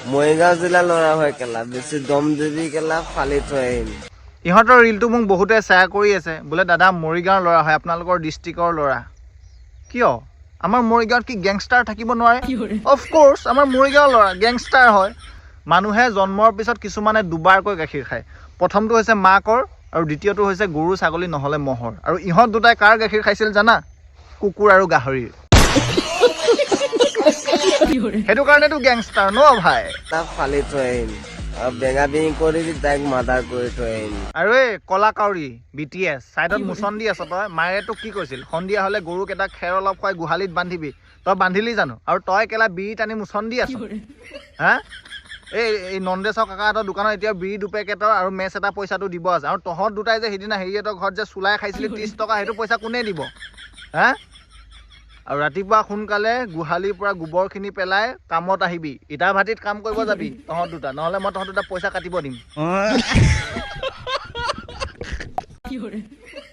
মৰিগাঁও জিলা ল'ৰা হয় কেলা বেছি দম দিবি কেলা ফালি থৈ আহিম ইহঁতৰ ৰিলটো মোক বহুতে শ্বেয়াৰ কৰি আছে বোলে দাদা মৰিগাঁৱৰ ল'ৰা হয় আপোনালোকৰ ডিষ্ট্ৰিক্টৰ ল'ৰা কিয় আমাৰ মৰিগাঁৱত কি গেংষ্টাৰ থাকিব নোৱাৰে অফক'ৰ্ছ আমাৰ মৰিগাঁৱৰ ল'ৰা গেংষ্টাৰ হয় মানুহে জন্মৰ পিছত কিছুমানে দুবাৰকৈ গাখীৰ খায় প্ৰথমটো হৈছে মাকৰ আৰু দ্বিতীয়টো হৈছে গৰু ছাগলী নহ'লে ম'হৰ আৰু ইহঁত দুটাই কাৰ গাখীৰ খাইছিল জানা কুকুৰ আৰু গাহৰিৰ সেইটো কাৰণেতো গেংষ্টাৰ ন ভাই তাক ফালি থৈ আহিম আৰু বেঙা বেঙি কৰিবি তাইক মাৰ্ডাৰ কৰি থৈ আহিম আৰু এই কলা কাউৰী BTS চাইডত মোচন দি আছ তই মায়ে তোক কি কৈছিল সন্ধিয়া হ'লে গৰুক এটা খেৰ অলপ খুৱাই গোহালিত বান্ধিবি তই বান্ধিলি জানো আৰু তই কেলা বিড়ি টানি মোচন দি আছ হা এই নন্দেশৰ কাকাহঁতৰ দোকানত এতিয়া বিড়ি 2 পেকেটৰ আৰু মেচ এটা পইচাটো দিব আছে আৰু তহঁত দুটাই যে সিদিনা হেৰিহঁতৰ ঘৰত যে চুলাই খাইছিলি 30 টকা সেইটো পইচা কোনে দিব হা আৰু ৰাতিপুৱা সোনকালে গোহালিৰ পৰা গোবৰখিনি পেলাই কামত আহিবি ইটা ভাটিত কাম কৰিব যাবি তহঁত দুটা নহ'লে মই তহঁত দুটা পইচা কাটিব দিম